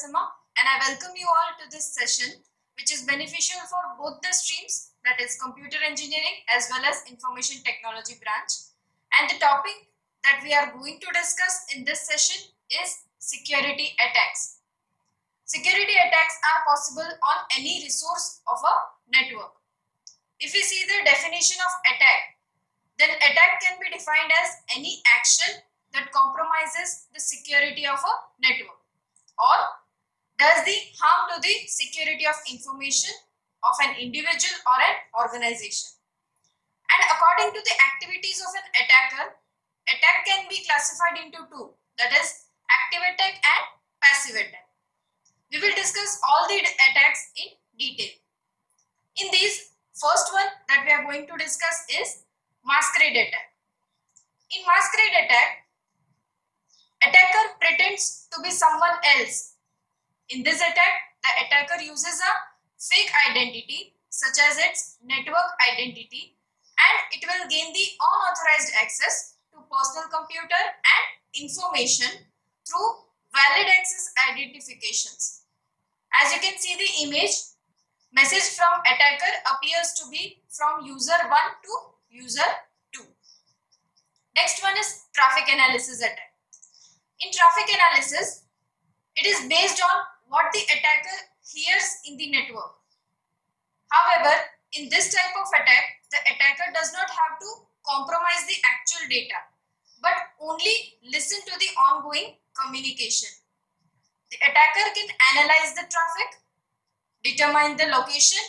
Narasimha, and I welcome you all to this session, which is beneficial for both the streams, that is computer engineering as well as information technology branch. And the topic that we are going to discuss in this session is security attacks. Security attacks are possible on any resource of a network. If we see the definition of attack, then attack can be defined as any action that compromises the security of a network or does the harm to the security of information of an individual or an organization. And according to the activities of an attacker, attack can be classified into two, that is active attack and passive attack. We will discuss all the attacks in detail. In these, first one that we are going to discuss is masquerade attack. In masquerade attack, attacker pretends to be someone else. In this attack, the attacker uses a fake identity such as its network identity, and it will gain the unauthorized access to personal computer and information through valid access identifications. As you can see the image, message from attacker appears to be from user 1 to user 2. Next one is traffic analysis attack. In traffic analysis, it is based on what the attacker hears in the network. However, in this type of attack, the attacker does not have to compromise the actual data, but only listen to the ongoing communication. The attacker can analyze the traffic, determine the location,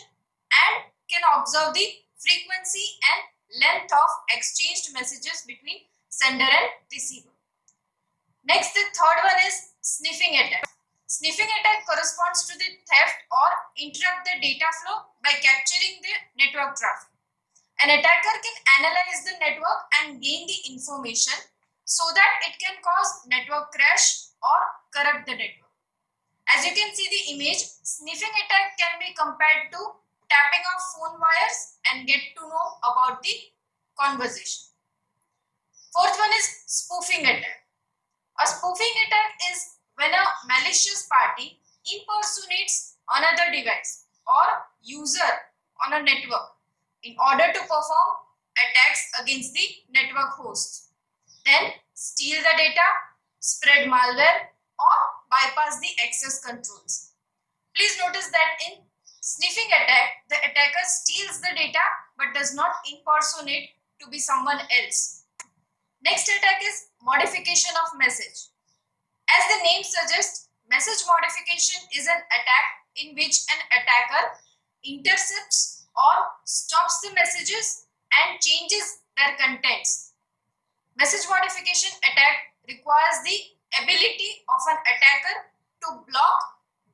and can observe the frequency and length of exchanged messages between sender and receiver. Next, the third one is sniffing attack. Sniffing attack corresponds to the theft or interrupt the data flow by capturing the network traffic. An attacker can analyze the network and gain the information so that it can cause network crash or corrupt the network. As you can see the image, sniffing attack can be compared to tapping of phone wires and get to know about the conversation. Fourth one is spoofing attack. A spoofing attack is when a malicious party impersonates another device or user on a network in order to perform attacks against the network hosts, then steal the data, spread malware, or bypass the access controls. Please notice that in sniffing attack, the attacker steals the data but does not impersonate to be someone else. Next attack is modification of message. As the name suggests, message modification is an attack in which an attacker intercepts or stops the messages and changes their contents. Message modification attack requires the ability of an attacker to block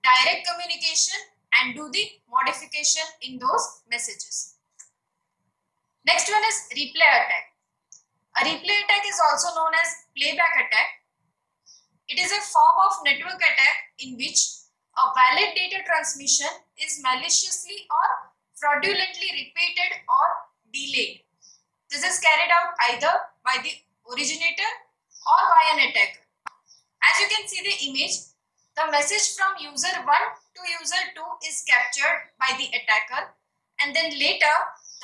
direct communication and do the modification in those messages. Next one is replay attack. A replay attack is also known as playback attack. It is a form of network attack in which a valid data transmission is maliciously or fraudulently repeated or delayed. This is carried out either by the originator or by an attacker. As you can see the image, the message from user 1 to user 2 is captured by the attacker, and then later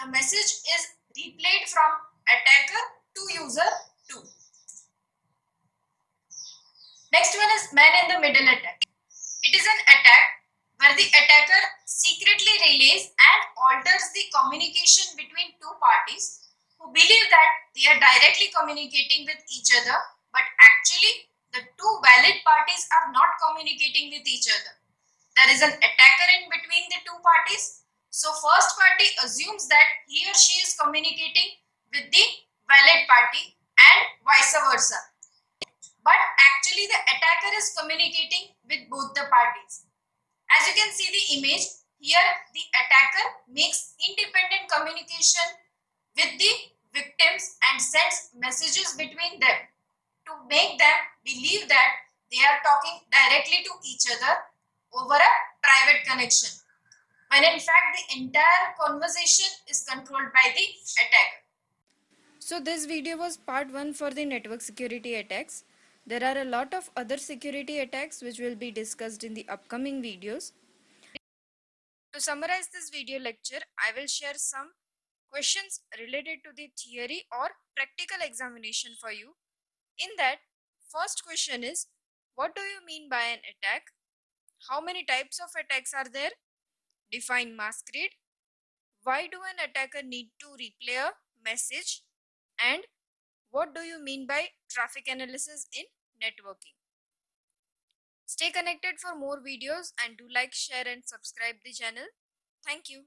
the message is replayed from attacker to user 2. Next one is man in the middle attack. It is an attack where the attacker secretly relays and alters the communication between two parties who believe that they are directly communicating with each other, but actually the two valid parties are not communicating with each other. There is an attacker in between the two parties. So first party assumes that he or she is communicating with the valid party and vice versa. But actually the attacker is communicating with both the parties. As you can see the image, here the attacker makes independent communication with the victims and sends messages between them to make them believe that they are talking directly to each other over a private connection, when in fact the entire conversation is controlled by the attacker. So this video was part 1 for the network security attacks. There are a lot of other security attacks which will be discussed in the upcoming videos. To summarize this video lecture, I will share some questions related to the theory or practical examination for you. In that, first question is, what do you mean by an attack? How many types of attacks are there? Define masquerade. Why do an attacker need to replay a message? And what do you mean by traffic analysis in networking? Stay connected for more videos and do like, share and subscribe the channel. Thank you.